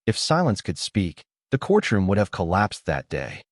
If silence could speak, the courtroom would have collapsed that day.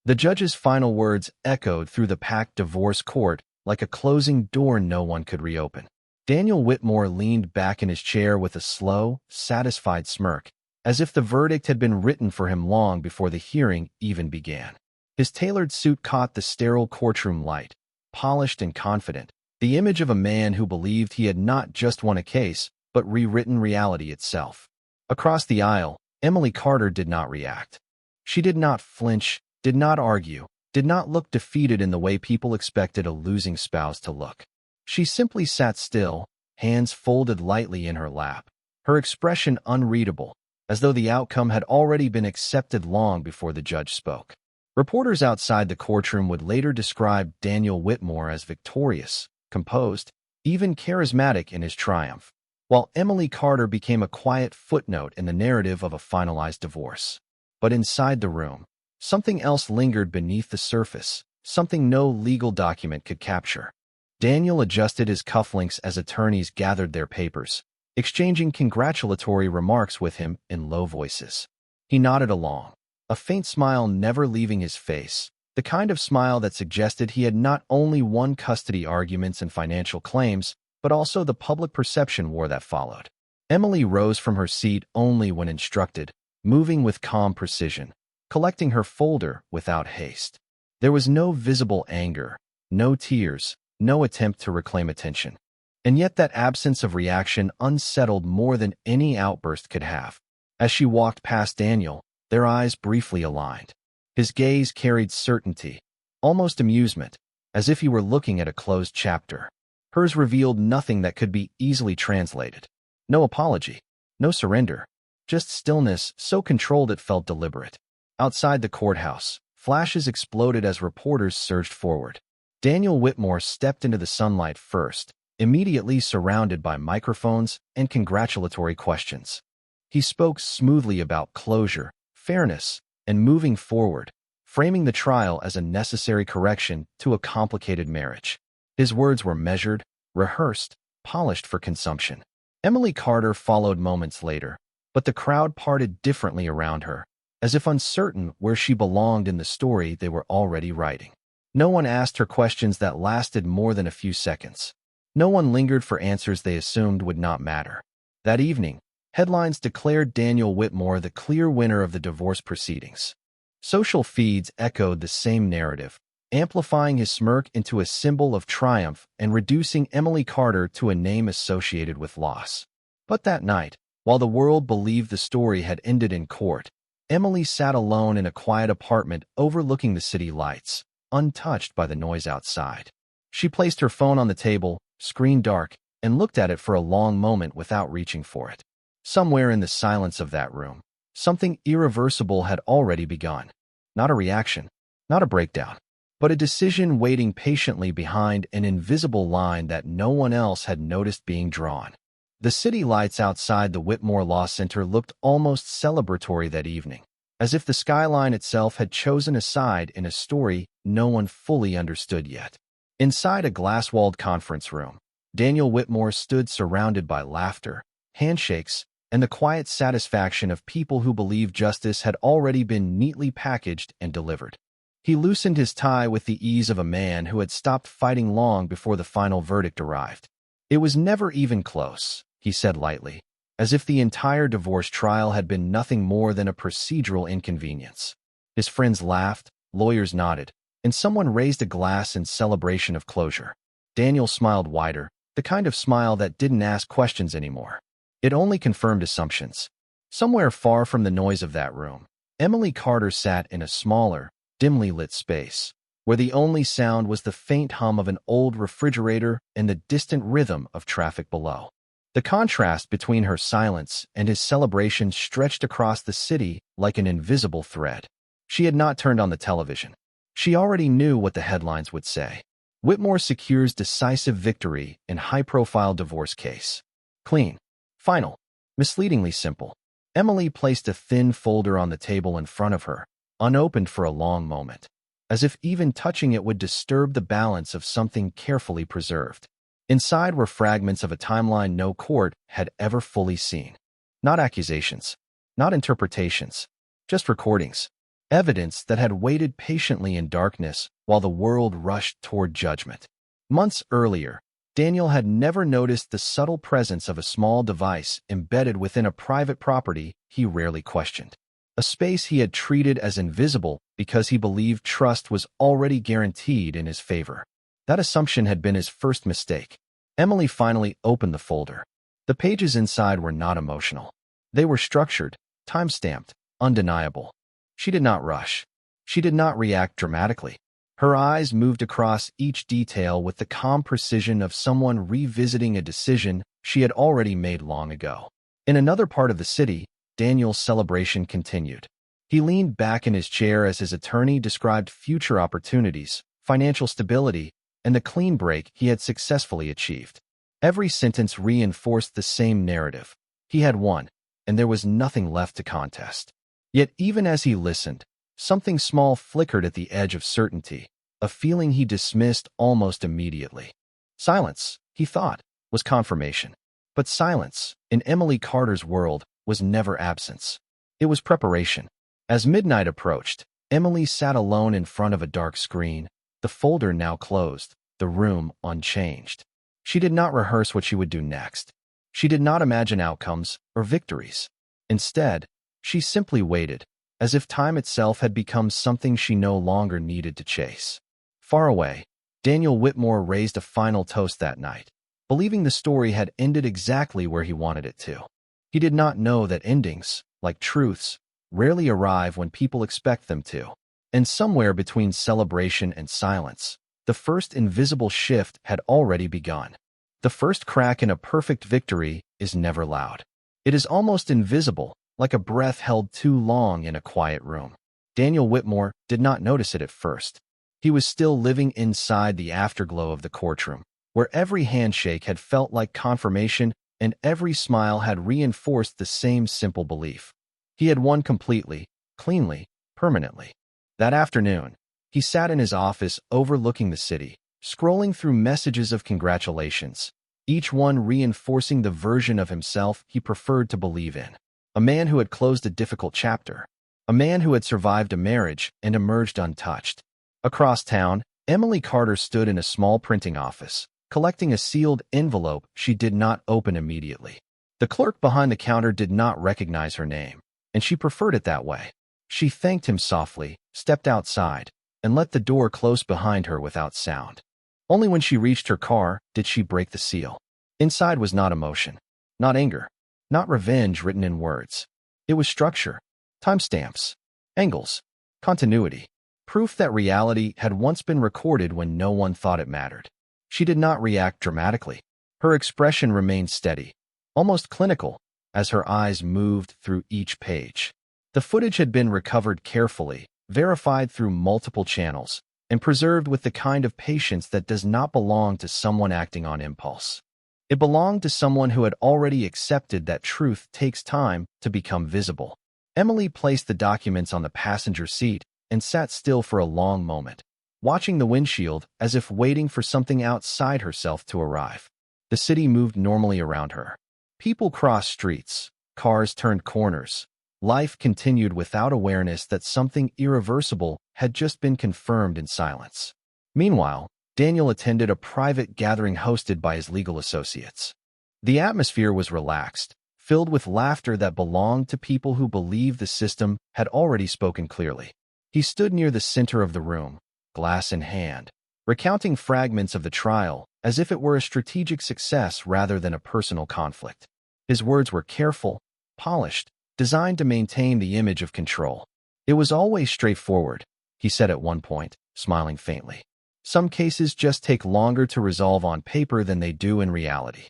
The judge's final words echoed through the packed divorce court like a closing door no one could reopen. Daniel Whitmore leaned back in his chair with a slow, satisfied smirk, as if the verdict had been written for him long before the hearing even began. His tailored suit caught the sterile courtroom light, polished and confident, the image of a man who believed he had not just won a case, but rewritten reality itself. Across the aisle, Emily Carter did not react. She did not flinch, did not argue, did not look defeated in the way people expected a losing spouse to look. She simply sat still, hands folded lightly in her lap, her expression unreadable, as though the outcome had already been accepted long before the judge spoke. Reporters outside the courtroom would later describe Daniel Whitmore as victorious, composed, even charismatic in his triumph, while Emily Carter became a quiet footnote in the narrative of a finalized divorce. But inside the room, something else lingered beneath the surface, something no legal document could capture. Daniel adjusted his cufflinks as attorneys gathered their papers, exchanging congratulatory remarks with him in low voices. He nodded along, a faint smile never leaving his face, the kind of smile that suggested he had not only won custody arguments and financial claims, but also the public perception war that followed. Emily rose from her seat only when instructed, moving with calm precision, collecting her folder without haste. There was no visible anger, no tears, no attempt to reclaim attention. And yet that absence of reaction unsettled more than any outburst could have. As she walked past Daniel, their eyes briefly aligned. His gaze carried certainty, almost amusement, as if he were looking at a closed chapter. Hers revealed nothing that could be easily translated. No apology, no surrender, just stillness so controlled it felt deliberate. Outside the courthouse, flashes exploded as reporters surged forward. Daniel Whitmore stepped into the sunlight first, immediately surrounded by microphones and congratulatory questions. He spoke smoothly about closure, fairness, and moving forward, framing the trial as a necessary correction to a complicated marriage. His words were measured, rehearsed, polished for consumption. Emily Carter followed moments later, but the crowd parted differently around her, as if uncertain where she belonged in the story they were already writing. No one asked her questions that lasted more than a few seconds. No one lingered for answers they assumed would not matter. That evening, headlines declared Daniel Whitmore the clear winner of the divorce proceedings. Social feeds echoed the same narrative, amplifying his smirk into a symbol of triumph and reducing Emily Carter to a name associated with loss. But that night, while the world believed the story had ended in court, Emily sat alone in a quiet apartment overlooking the city lights, untouched by the noise outside. She placed her phone on the table, screen dark, and looked at it for a long moment without reaching for it. Somewhere in the silence of that room, something irreversible had already begun. Not a reaction, not a breakdown, but a decision waiting patiently behind an invisible line that no one else had noticed being drawn. The city lights outside the Whitmore Law Center looked almost celebratory that evening, as if the skyline itself had chosen a side in a story no one fully understood yet. Inside a glass-walled conference room, Daniel Whitmore stood surrounded by laughter, handshakes, and the quiet satisfaction of people who believed justice had already been neatly packaged and delivered. He loosened his tie with the ease of a man who had stopped fighting long before the final verdict arrived. "It was never even close," he said lightly, as if the entire divorce trial had been nothing more than a procedural inconvenience. His friends laughed, lawyers nodded, and someone raised a glass in celebration of closure. Daniel smiled wider, the kind of smile that didn't ask questions anymore. It only confirmed assumptions. Somewhere far from the noise of that room, Emily Carter sat in a smaller, dimly lit space, where the only sound was the faint hum of an old refrigerator and the distant rhythm of traffic below. The contrast between her silence and his celebration stretched across the city like an invisible thread. She had not turned on the television. She already knew what the headlines would say. Whitmore secures decisive victory in high-profile divorce case. Clean. Final. Misleadingly simple. Emily placed a thin folder on the table in front of her, unopened for a long moment, as if even touching it would disturb the balance of something carefully preserved. Inside were fragments of a timeline no court had ever fully seen. Not accusations, Not interpretations, just recordings. Evidence that had waited patiently in darkness while the world rushed toward judgment. Months earlier, Daniel had never noticed the subtle presence of a small device embedded within a private property he rarely questioned. A space he had treated as invisible because he believed trust was already guaranteed in his favor. That assumption had been his first mistake. Emily finally opened the folder. The pages inside were not emotional. They were structured, time-stamped, undeniable. She did not rush. She did not react dramatically. Her eyes moved across each detail with the calm precision of someone revisiting a decision she had already made long ago. In another part of the city, Daniel's celebration continued. He leaned back in his chair as his attorney described future opportunities, financial stability, and the clean break he had successfully achieved. Every sentence reinforced the same narrative. He had won, and there was nothing left to contest. Yet even as he listened, something small flickered at the edge of certainty, a feeling he dismissed almost immediately. Silence, he thought, was confirmation. But silence, in Emily Carter's world, was never absence. It was preparation. As midnight approached, Emily sat alone in front of a dark screen, the folder now closed, the room unchanged. She did not rehearse what she would do next. She did not imagine outcomes or victories. Instead, she simply waited, as if time itself had become something she no longer needed to chase. Far away, Daniel Whitmore raised a final toast that night, believing the story had ended exactly where he wanted it to. He did not know that endings, like truths, rarely arrive when people expect them to. And somewhere between celebration and silence, the first invisible shift had already begun. The first crack in a perfect victory is never loud. It is almost invisible, like a breath held too long in a quiet room. Daniel Whitmore did not notice it at first. He was still living inside the afterglow of the courtroom, where every handshake had felt like confirmation and every smile had reinforced the same simple belief. He had won completely, cleanly, permanently. That afternoon, he sat in his office overlooking the city, scrolling through messages of congratulations, each one reinforcing the version of himself he preferred to believe in. A man who had closed a difficult chapter. A man who had survived a marriage and emerged untouched. Across town, Emily Carter stood in a small printing office, collecting a sealed envelope she did not open immediately. The clerk behind the counter did not recognize her name, and she preferred it that way. She thanked him softly, stepped outside, and let the door close behind her without sound. Only when she reached her car did she break the seal. Inside was not emotion, not anger, not revenge written in words. It was structure, timestamps, angles, continuity, proof that reality had once been recorded when no one thought it mattered. She did not react dramatically. Her expression remained steady, almost clinical, as her eyes moved through each page. The footage had been recovered carefully, verified through multiple channels, and preserved with the kind of patience that does not belong to someone acting on impulse. It belonged to someone who had already accepted that truth takes time to become visible. Emily placed the documents on the passenger seat and sat still for a long moment, watching the windshield as if waiting for something outside herself to arrive. The city moved normally around her. People crossed streets, cars turned corners. Life continued without awareness that something irreversible had just been confirmed in silence. Meanwhile, Daniel attended a private gathering hosted by his legal associates. The atmosphere was relaxed, filled with laughter that belonged to people who believed the system had already spoken clearly. He stood near the center of the room, glass in hand, recounting fragments of the trial as if it were a strategic success rather than a personal conflict. His words were careful, polished, designed to maintain the image of control. "It was always straightforward," he said at one point, smiling faintly. "Some cases just take longer to resolve on paper than they do in reality."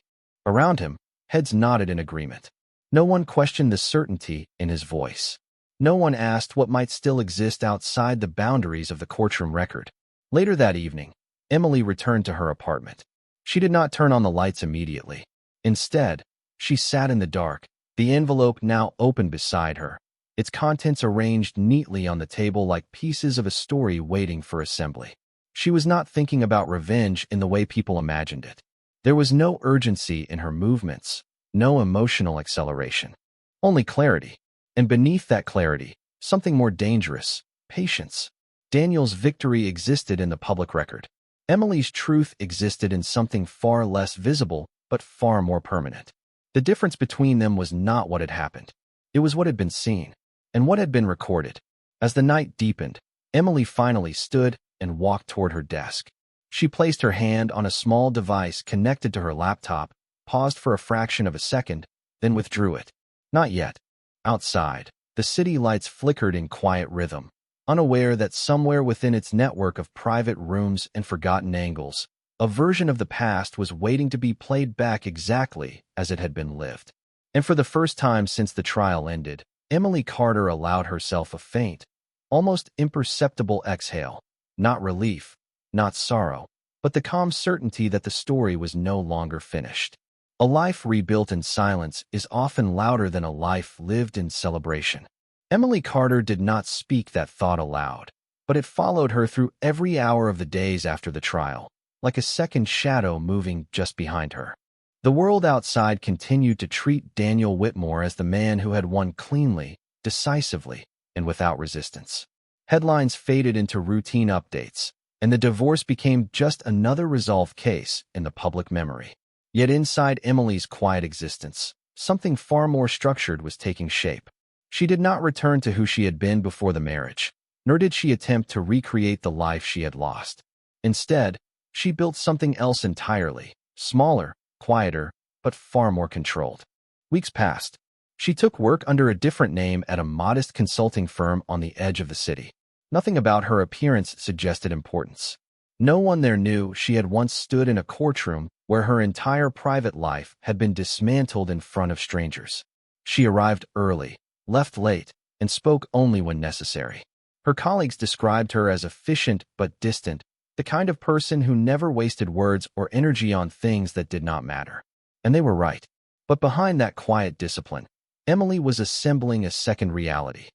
Around him, heads nodded in agreement. No one questioned the certainty in his voice. No one asked what might still exist outside the boundaries of the courtroom record. Later that evening, Emily returned to her apartment. She did not turn on the lights immediately. Instead, she sat in the dark, the envelope now open beside her, its contents arranged neatly on the table like pieces of a story waiting for assembly. She was not thinking about revenge in the way people imagined it. There was no urgency in her movements, no emotional acceleration. Only clarity. And beneath that clarity, something more dangerous: patience. Daniel's victory existed in the public record. Emily's truth existed in something far less visible, but far more permanent. The difference between them was not what had happened. It was what had been seen, and what had been recorded. As the night deepened, Emily finally stood and walked toward her desk. She placed her hand on a small device connected to her laptop, paused for a fraction of a second, then withdrew it. Not yet. Outside, the city lights flickered in quiet rhythm, unaware that somewhere within its network of private rooms and forgotten angles, a version of the past was waiting to be played back exactly as it had been lived. And for the first time since the trial ended, Emily Carter allowed herself a faint, almost imperceptible exhale. Not relief, not sorrow, but the calm certainty that the story was no longer finished. A life rebuilt in silence is often louder than a life lived in celebration. Emily Carter did not speak that thought aloud, but it followed her through every hour of the days after the trial, like a second shadow moving just behind her. The world outside continued to treat Daniel Whitmore as the man who had won cleanly, decisively, and without resistance. Headlines faded into routine updates, and the divorce became just another resolved case in the public memory. Yet inside Emily's quiet existence, something far more structured was taking shape. She did not return to who she had been before the marriage, nor did she attempt to recreate the life she had lost. Instead, she built something else entirely, smaller, quieter, but far more controlled. Weeks passed. She took work under a different name at a modest consulting firm on the edge of the city. Nothing about her appearance suggested importance. No one there knew she had once stood in a courtroom where her entire private life had been dismantled in front of strangers. She arrived early, left late, and spoke only when necessary. Her colleagues described her as efficient but distant, the kind of person who never wasted words or energy on things that did not matter. And they were right. But behind that quiet discipline, Emily was assembling a second reality.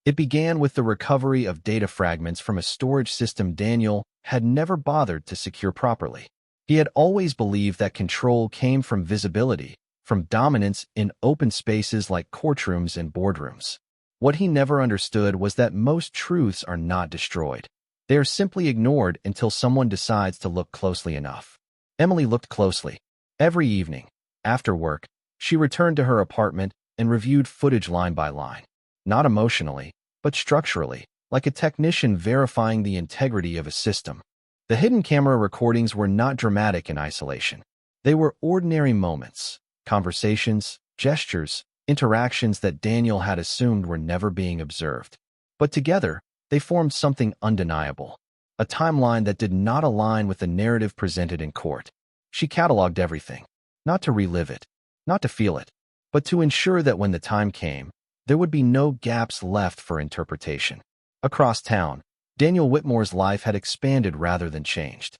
It began with the recovery of data fragments from a storage system Daniel had never bothered to secure properly. He had always believed that control came from visibility, from dominance in open spaces like courtrooms and boardrooms. What he never understood was that most truths are not destroyed. They are simply ignored until someone decides to look closely enough. Emily looked closely. Every evening, after work, she returned to her apartment and reviewed footage line by line. Not emotionally, but structurally, like a technician verifying the integrity of a system. The hidden camera recordings were not dramatic in isolation. They were ordinary moments, conversations, gestures, interactions that Daniel had assumed were never being observed. But together, they formed something undeniable, a timeline that did not align with the narrative presented in court. She cataloged everything, not to relive it, not to feel it, but to ensure that when the time came, there would be no gaps left for interpretation. Across town, Daniel Whitmore's life had expanded rather than changed.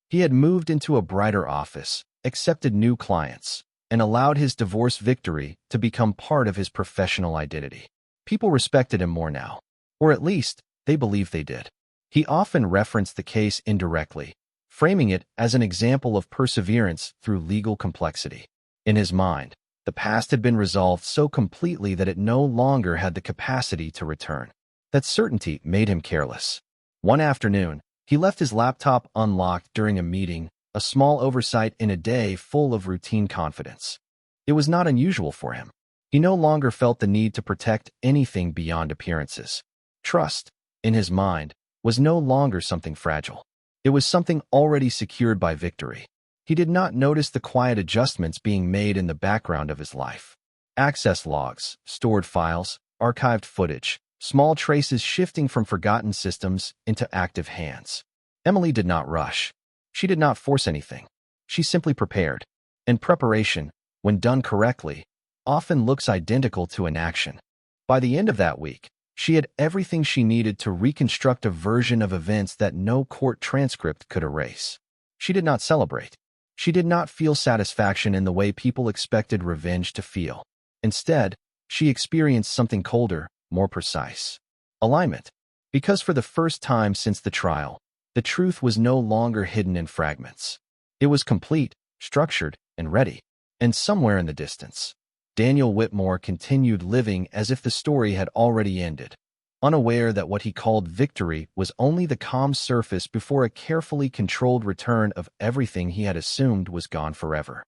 He had moved into a brighter office, accepted new clients, and allowed his divorce victory to become part of his professional identity. People respected him more now, or at least, they believed they did. He often referenced the case indirectly, framing it as an example of perseverance through legal complexity. In his mind, the past had been resolved so completely that it no longer had the capacity to return. That certainty made him careless. One afternoon, he left his laptop unlocked during a meeting, a small oversight in a day full of routine confidence. It was not unusual for him. He no longer felt the need to protect anything beyond appearances. Trust, in his mind, was no longer something fragile. It was something already secured by victory. He did not notice the quiet adjustments being made in the background of his life. Access logs, stored files, archived footage, small traces shifting from forgotten systems into active hands. Emily did not rush. She did not force anything. She simply prepared. And preparation, when done correctly, often looks identical to inaction. By the end of that week, she had everything she needed to reconstruct a version of events that no court transcript could erase. She did not celebrate. She did not feel satisfaction in the way people expected revenge to feel. Instead, she experienced something colder, more precise. Alignment. Because for the first time since the trial, the truth was no longer hidden in fragments. It was complete, structured, and ready. And somewhere in the distance, Daniel Whitmore continued living as if the story had already ended, unaware that what he called victory was only the calm surface before a carefully controlled return of everything he had assumed was gone forever.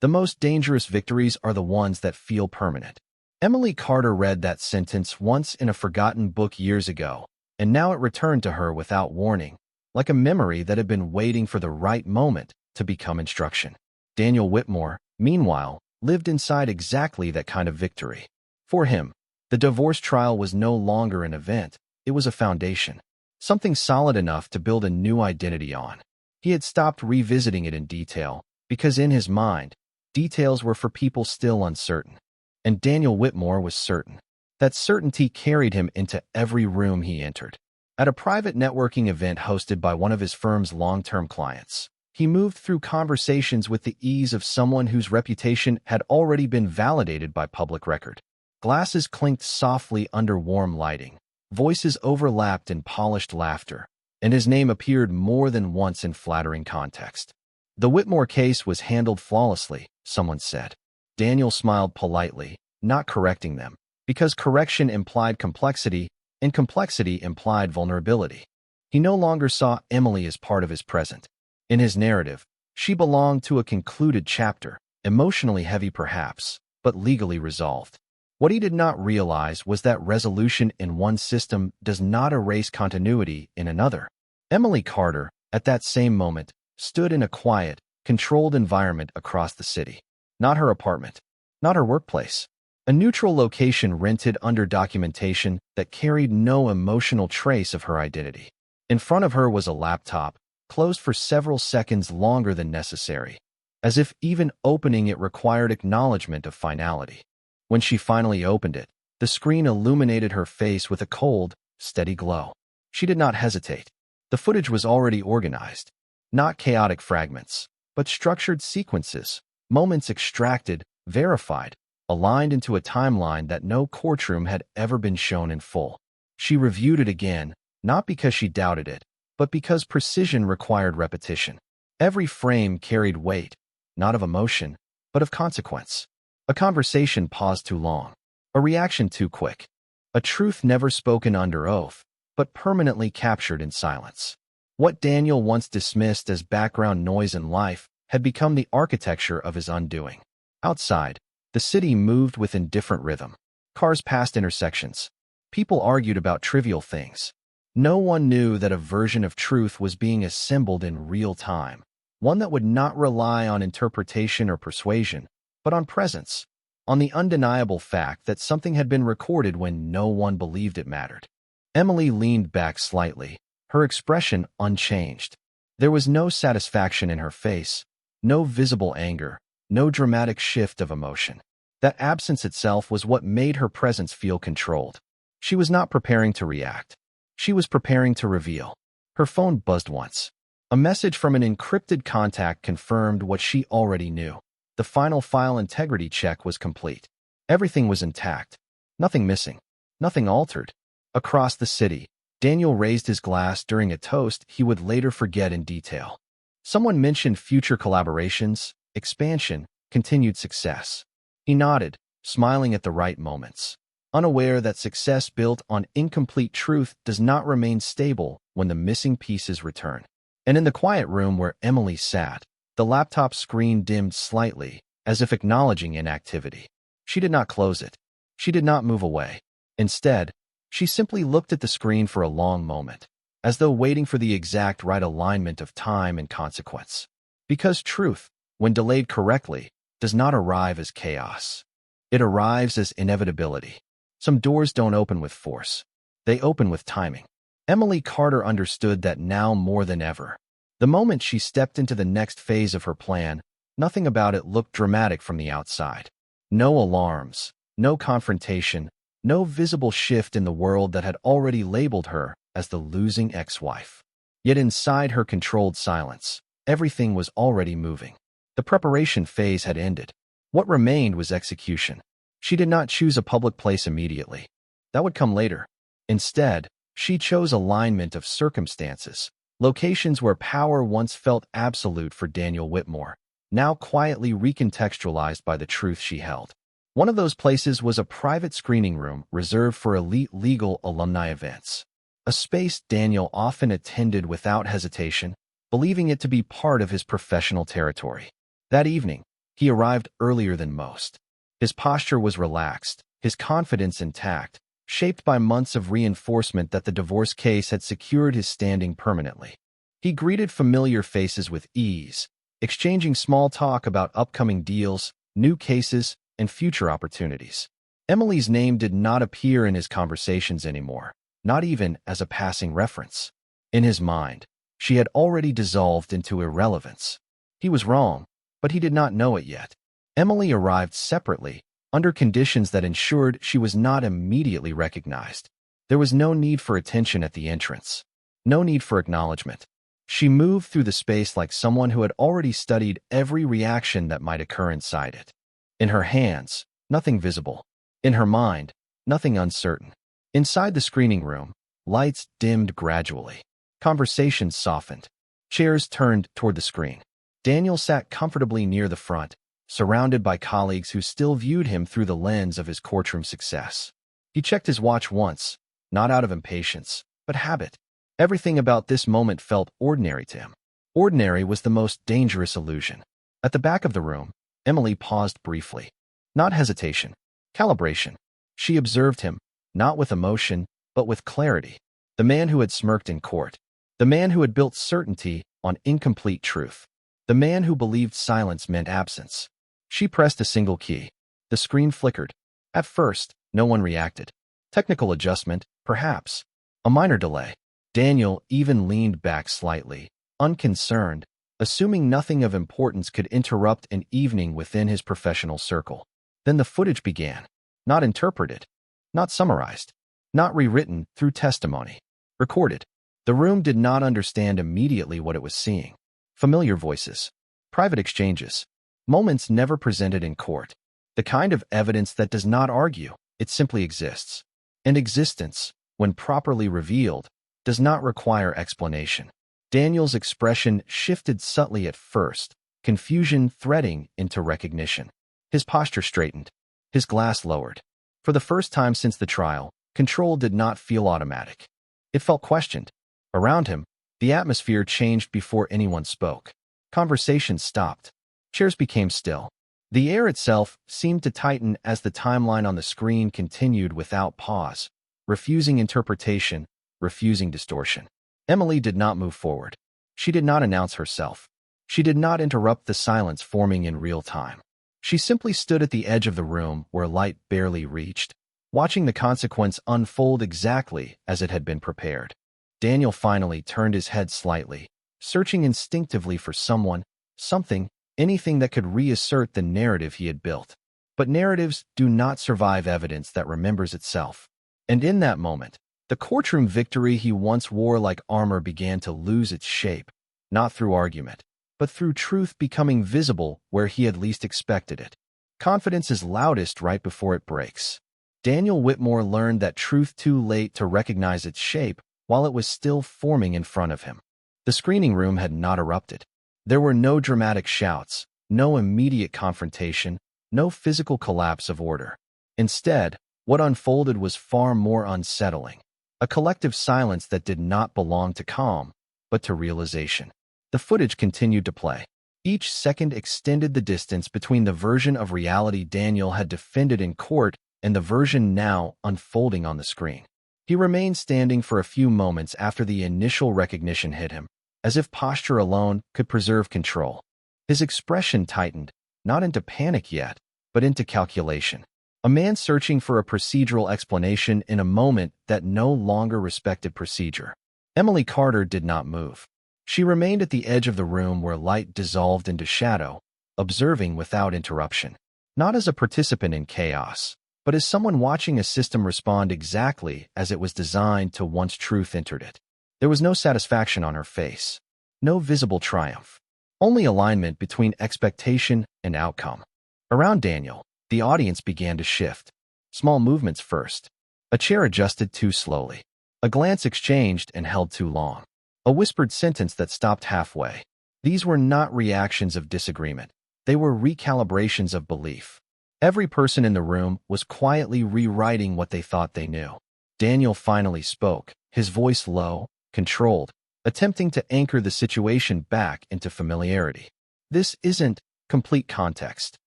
The most dangerous victories are the ones that feel permanent. Emily Carter read that sentence once in a forgotten book years ago, and now it returned to her without warning, like a memory that had been waiting for the right moment to become instruction. Daniel Whitmore, meanwhile, lived inside exactly that kind of victory. For him, the divorce trial was no longer an event, it was a foundation, something solid enough to build a new identity on. He had stopped revisiting it in detail, because in his mind, details were for people still uncertain. And Daniel Whitmore was certain. That certainty carried him into every room he entered. At a private networking event hosted by one of his firm's long-term clients, he moved through conversations with the ease of someone whose reputation had already been validated by public record. Glasses clinked softly under warm lighting, voices overlapped in polished laughter, and his name appeared more than once in flattering context. The Whitmore case was handled flawlessly, someone said. Daniel smiled politely, not correcting them, because correction implied complexity, and complexity implied vulnerability. He no longer saw Emily as part of his present. In his narrative, she belonged to a concluded chapter, emotionally heavy perhaps, but legally resolved. What he did not realize was that resolution in one system does not erase continuity in another. Emily Carter, at that same moment, stood in a quiet, controlled environment across the city. Not her apartment, not her workplace. A neutral location rented under documentation that carried no emotional trace of her identity. In front of her was a laptop, closed for several seconds longer than necessary, as if even opening it required acknowledgement of finality. When she finally opened it, the screen illuminated her face with a cold, steady glow. She did not hesitate. The footage was already organized. Not chaotic fragments, but structured sequences, moments extracted, verified, aligned into a timeline that no courtroom had ever been shown in full. She reviewed it again, not because she doubted it, but because precision required repetition. Every frame carried weight, not of emotion, but of consequence. A conversation paused too long, a reaction too quick, a truth never spoken under oath, but permanently captured in silence. What Daniel once dismissed as background noise in life had become the architecture of his undoing. Outside, the city moved with indifferent rhythm. Cars passed intersections. People argued about trivial things. No one knew that a version of truth was being assembled in real time, one that would not rely on interpretation or persuasion, but on presence, on the undeniable fact that something had been recorded when no one believed it mattered. Emily leaned back slightly, her expression unchanged. There was no satisfaction in her face, no visible anger, no dramatic shift of emotion. That absence itself was what made her presence feel controlled. She was not preparing to react. She was preparing to reveal. Her phone buzzed once. A message from an encrypted contact confirmed what she already knew. The final file integrity check was complete. Everything was intact. Nothing missing. Nothing altered. Across the city, Daniel raised his glass during a toast he would later forget in detail. Someone mentioned future collaborations, expansion, continued success. He nodded, smiling at the right moments, unaware that success built on incomplete truth does not remain stable when the missing pieces return. And in the quiet room where Emily sat, the laptop screen dimmed slightly, as if acknowledging inactivity. She did not close it. She did not move away. Instead, she simply looked at the screen for a long moment, as though waiting for the exact right alignment of time and consequence. Because truth, when delayed correctly, does not arrive as chaos. It arrives as inevitability. Some doors don't open with force. They open with timing. Emily Carter understood that now more than ever. The moment she stepped into the next phase of her plan, nothing about it looked dramatic from the outside. No alarms, no confrontation, no visible shift in the world that had already labeled her as the losing ex-wife. Yet inside her controlled silence, everything was already moving. The preparation phase had ended. What remained was execution. She did not choose a public place immediately. That would come later. Instead, she chose alignment of circumstances, locations where power once felt absolute for Daniel Whitmore, now quietly recontextualized by the truth she held. One of those places was a private screening room reserved for elite legal alumni events, a space Daniel often attended without hesitation, believing it to be part of his professional territory. That evening, he arrived earlier than most. His posture was relaxed, his confidence intact, shaped by months of reinforcement that the divorce case had secured his standing permanently. He greeted familiar faces with ease, exchanging small talk about upcoming deals, new cases, and future opportunities. Emily's name did not appear in his conversations anymore, not even as a passing reference. In his mind, she had already dissolved into irrelevance. He was wrong, but he did not know it yet. Emily arrived separately, under conditions that ensured she was not immediately recognized. There was no need for attention at the entrance, no need for acknowledgement. She moved through the space like someone who had already studied every reaction that might occur inside it. In her hands, nothing visible. In her mind, nothing uncertain. Inside the screening room, lights dimmed gradually. Conversations softened. Chairs turned toward the screen. Daniel sat comfortably near the front, surrounded by colleagues who still viewed him through the lens of his courtroom success. He checked his watch once, not out of impatience, but habit. Everything about this moment felt ordinary to him. Ordinary was the most dangerous illusion. At the back of the room, Emily paused briefly. Not hesitation, calibration. She observed him, not with emotion, but with clarity. The man who had smirked in court. The man who had built certainty on incomplete truth. The man who believed silence meant absence. She pressed a single key. The screen flickered. At first, no one reacted. Technical adjustment, perhaps. A minor delay. Daniel even leaned back slightly, unconcerned, assuming nothing of importance could interrupt an evening within his professional circle. Then the footage began. Not interpreted. Not summarized. Not rewritten through testimony. Recorded. The room did not understand immediately what it was seeing. Familiar voices. Private exchanges. Moments never presented in court. The kind of evidence that does not argue, it simply exists. And existence, when properly revealed, does not require explanation. Daniel's expression shifted subtly at first, confusion threading into recognition. His posture straightened. His glass lowered. For the first time since the trial, control did not feel automatic. It felt questioned. Around him, the atmosphere changed before anyone spoke. Conversations stopped. Chairs became still. The air itself seemed to tighten as the timeline on the screen continued without pause, refusing interpretation, refusing distortion. Emily did not move forward. She did not announce herself. She did not interrupt the silence forming in real time. She simply stood at the edge of the room where light barely reached, watching the consequence unfold exactly as it had been prepared. Daniel finally turned his head slightly, searching instinctively for someone, something, anything that could reassert the narrative he had built. But narratives do not survive evidence that remembers itself. And in that moment, the courtroom victory he once wore like armor began to lose its shape, not through argument, but through truth becoming visible where he had least expected it. Confidence is loudest right before it breaks. Daniel Whitmore learned that truth too late to recognize its shape while it was still forming in front of him. The screening room had not erupted. There were no dramatic shouts, no immediate confrontation, no physical collapse of order. Instead, what unfolded was far more unsettling. A collective silence that did not belong to calm, but to realization. The footage continued to play. Each second extended the distance between the version of reality Daniel had defended in court and the version now unfolding on the screen. He remained standing for a few moments after the initial recognition hit him, as if posture alone could preserve control. His expression tightened, not into panic yet, but into calculation. A man searching for a procedural explanation in a moment that no longer respected procedure. Emily Carter did not move. She remained at the edge of the room where light dissolved into shadow, observing without interruption. Not as a participant in chaos, but as someone watching a system respond exactly as it was designed to once truth entered it. There was no satisfaction on her face. No visible triumph. Only alignment between expectation and outcome. Around Daniel, the audience began to shift. Small movements first. A chair adjusted too slowly. A glance exchanged and held too long. A whispered sentence that stopped halfway. These were not reactions of disagreement. They were recalibrations of belief. Every person in the room was quietly rewriting what they thought they knew. Daniel finally spoke, his voice low, controlled, attempting to anchor the situation back into familiarity. "This isn't complete context,"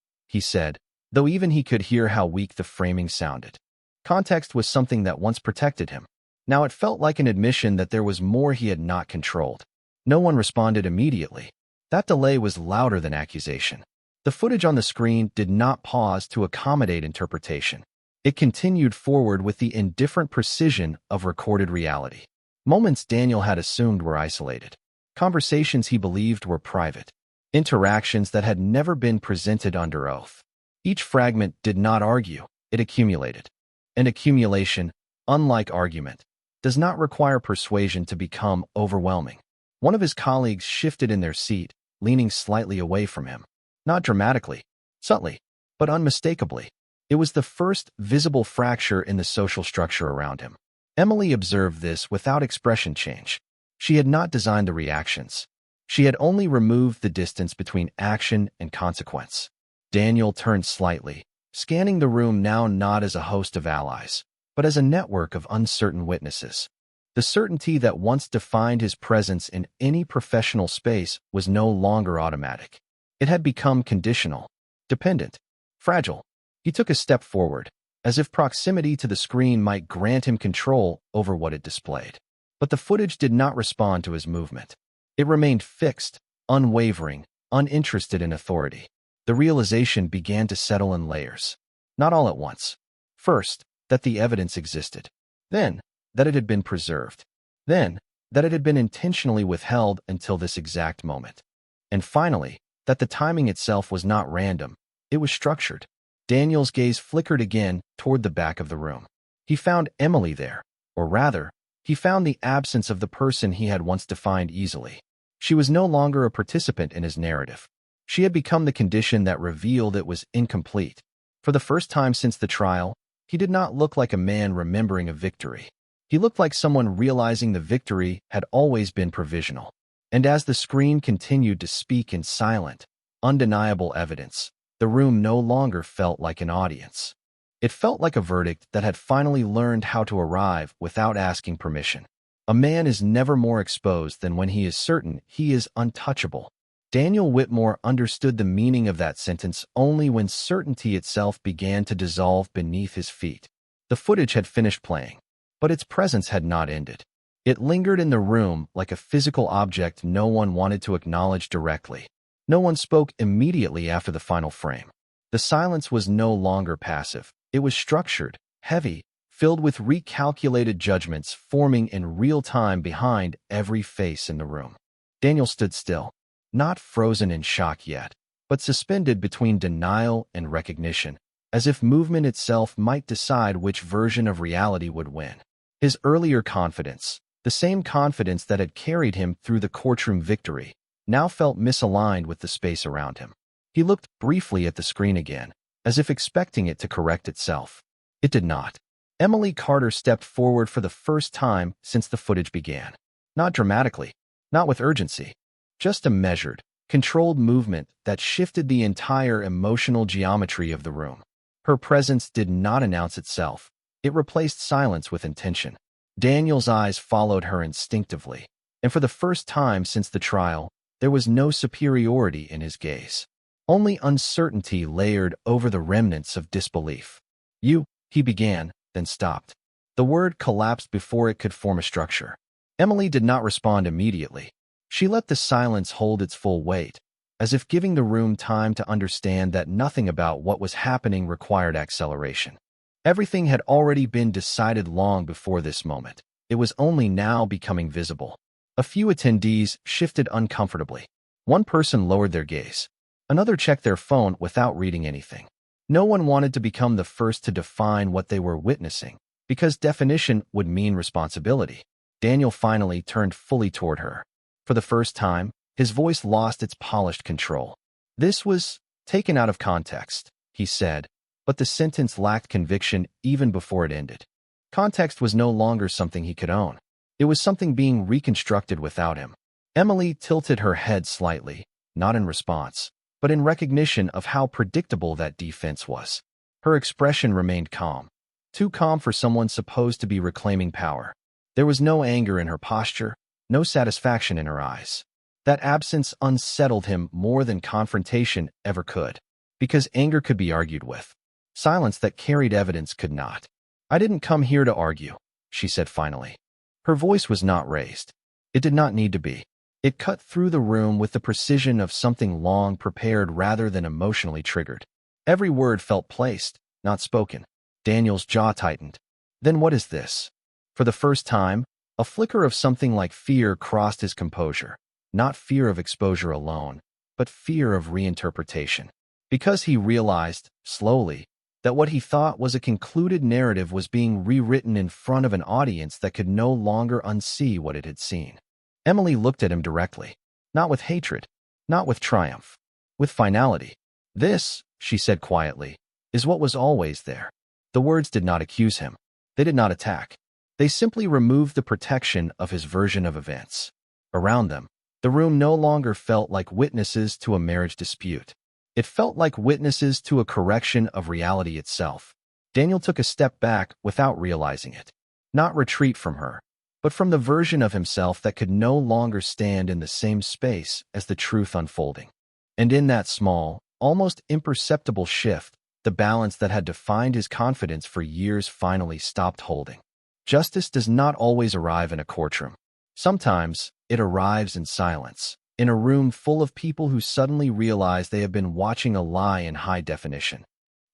he said, though even he could hear how weak the framing sounded. Context was something that once protected him. Now it felt like an admission that there was more he had not controlled. No one responded immediately. That delay was louder than accusation. The footage on the screen did not pause to accommodate interpretation. It continued forward with the indifferent precision of recorded reality. Moments Daniel had assumed were isolated. Conversations he believed were private. Interactions that had never been presented under oath. Each fragment did not argue, it accumulated. And accumulation, unlike argument, does not require persuasion to become overwhelming. One of his colleagues shifted in their seat, leaning slightly away from him. Not dramatically, subtly, but unmistakably. It was the first visible fracture in the social structure around him. Emily observed this without expression change. She had not designed the reactions. She had only removed the distance between action and consequence. Daniel turned slightly, scanning the room now not as a host of allies, but as a network of uncertain witnesses. The certainty that once defined his presence in any professional space was no longer automatic. It had become conditional, dependent, fragile. He took a step forward, as if proximity to the screen might grant him control over what it displayed. But the footage did not respond to his movement. It remained fixed, unwavering, uninterested in authority. The realization began to settle in layers. Not all at once. First, that the evidence existed. Then, that it had been preserved. Then, that it had been intentionally withheld until this exact moment. And finally, that the timing itself was not random. It was structured. Daniel's gaze flickered again toward the back of the room. He found Emily there, or rather, he found the absence of the person he had once defined easily. She was no longer a participant in his narrative. She had become the condition that revealed it was incomplete. For the first time since the trial, he did not look like a man remembering a victory. He looked like someone realizing the victory had always been provisional. And as the screen continued to speak in silent, undeniable evidence, the room no longer felt like an audience. It felt like a verdict that had finally learned how to arrive without asking permission. A man is never more exposed than when he is certain he is untouchable. Daniel Whitmore understood the meaning of that sentence only when certainty itself began to dissolve beneath his feet. The footage had finished playing, but its presence had not ended. It lingered in the room like a physical object no one wanted to acknowledge directly. No one spoke immediately after the final frame. The silence was no longer passive. It was structured, heavy, filled with recalculated judgments forming in real time behind every face in the room. Daniel stood still, not frozen in shock yet, but suspended between denial and recognition, as if movement itself might decide which version of reality would win. His earlier confidence, the same confidence that had carried him through the courtroom victory, now felt misaligned with the space around him. He looked briefly at the screen again, as if expecting it to correct itself. It did not. Emily Carter stepped forward for the first time since the footage began. Not dramatically, not with urgency, just a measured, controlled movement that shifted the entire emotional geometry of the room. Her presence did not announce itself. It replaced silence with intention. Daniel's eyes followed her instinctively, and for the first time since the trial, there was no superiority in his gaze. Only uncertainty layered over the remnants of disbelief. He began, then stopped. The word collapsed before it could form a structure. Emily did not respond immediately. She let the silence hold its full weight, as if giving the room time to understand that nothing about what was happening required acceleration. Everything had already been decided long before this moment. It was only now becoming visible. A few attendees shifted uncomfortably. One person lowered their gaze. Another checked their phone without reading anything. No one wanted to become the first to define what they were witnessing, because definition would mean responsibility. Daniel finally turned fully toward her. For the first time, his voice lost its polished control. "This was taken out of context," he said, but the sentence lacked conviction even before it ended. Context was no longer something he could own. It was something being reconstructed without him. Emily tilted her head slightly, not in response, but in recognition of how predictable that defense was. Her expression remained calm. Too calm for someone supposed to be reclaiming power. There was no anger in her posture, no satisfaction in her eyes. That absence unsettled him more than confrontation ever could, because anger could be argued with. Silence that carried evidence could not. "I didn't come here to argue," she said finally. Her voice was not raised. It did not need to be. It cut through the room with the precision of something long prepared rather than emotionally triggered. Every word felt placed, not spoken. Daniel's jaw tightened. "Then what is this?" For the first time, a flicker of something like fear crossed his composure. Not fear of exposure alone, but fear of reinterpretation. Because he realized, slowly, that what he thought was a concluded narrative was being rewritten in front of an audience that could no longer unsee what it had seen. Emily looked at him directly, not with hatred, not with triumph, with finality. "This," she said quietly, "is what was always there." The words did not accuse him. They did not attack. They simply removed the protection of his version of events. Around them, the room no longer felt like witnesses to a marriage dispute. It felt like witnesses to a correction of reality itself. Daniel took a step back without realizing it. Not retreat from her, but from the version of himself that could no longer stand in the same space as the truth unfolding. And in that small, almost imperceptible shift, the balance that had defined his confidence for years finally stopped holding. Justice does not always arrive in a courtroom. Sometimes, it arrives in silence, in a room full of people who suddenly realize they have been watching a lie in high definition.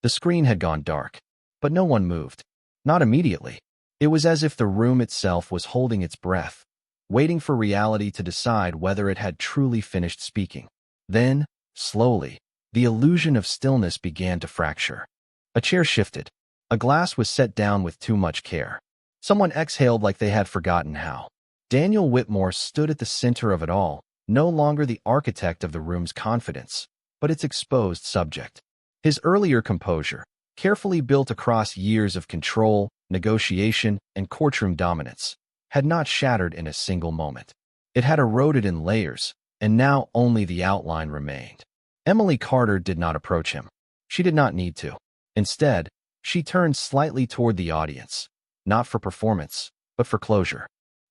The screen had gone dark, but no one moved. Not immediately. It was as if the room itself was holding its breath, waiting for reality to decide whether it had truly finished speaking. Then, slowly, the illusion of stillness began to fracture. A chair shifted. A glass was set down with too much care. Someone exhaled like they had forgotten how. Daniel Whitmore stood at the center of it all, no longer the architect of the room's confidence, but its exposed subject. His earlier composure, carefully built across years of control, negotiation, and courtroom dominance, had not shattered in a single moment. It had eroded in layers, and now only the outline remained. Emily Carter did not approach him. She did not need to. Instead, she turned slightly toward the audience, not for performance, but for closure.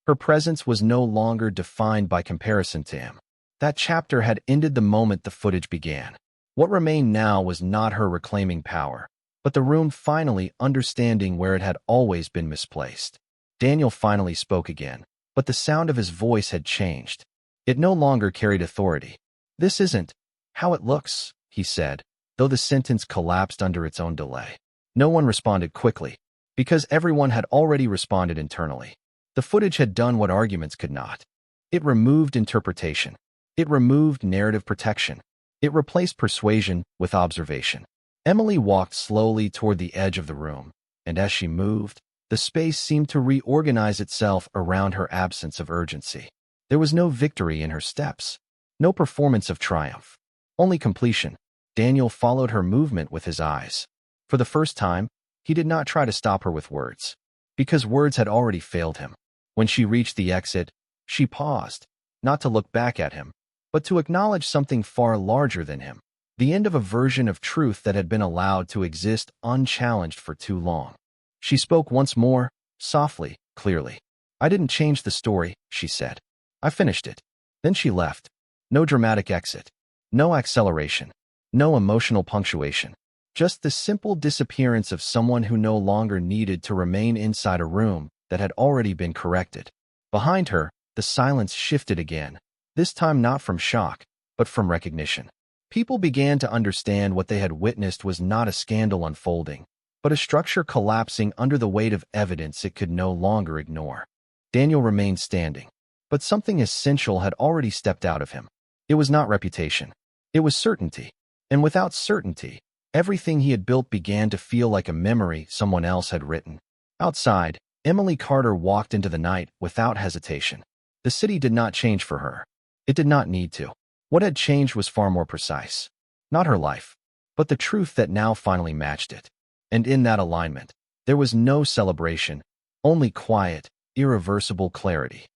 Her presence was no longer defined by comparison to him. That chapter had ended the moment the footage began. What remained now was not her reclaiming power, but the room finally understanding where it had always been misplaced. Daniel finally spoke again, but the sound of his voice had changed. It no longer carried authority. "This isn't how it looks," he said, though the sentence collapsed under its own delay. No one responded quickly, because everyone had already responded internally. The footage had done what arguments could not. It removed interpretation. It removed narrative protection. It replaced persuasion with observation. Emily walked slowly toward the edge of the room, and as she moved, the space seemed to reorganize itself around her absence of urgency. There was no victory in her steps, no performance of triumph, only completion. Daniel followed her movement with his eyes. For the first time, he did not try to stop her with words, because words had already failed him. When she reached the exit, she paused, not to look back at him, but to acknowledge something far larger than him, the end of a version of truth that had been allowed to exist unchallenged for too long. She spoke once more, softly, clearly. "I didn't change the story," she said. "I finished it." Then she left. No dramatic exit. No acceleration. No emotional punctuation. Just the simple disappearance of someone who no longer needed to remain inside a room that had already been corrected. Behind her, the silence shifted again, this time not from shock, but from recognition. People began to understand what they had witnessed was not a scandal unfolding, but a structure collapsing under the weight of evidence it could no longer ignore. Daniel remained standing, but something essential had already stepped out of him. It was not reputation. It was certainty. And without certainty, everything he had built began to feel like a memory someone else had written. Outside, Emily Carter walked into the night without hesitation. The city did not change for her. It did not need to. What had changed was far more precise. Not her life, but the truth that now finally matched it. And in that alignment, there was no celebration, only quiet, irreversible clarity.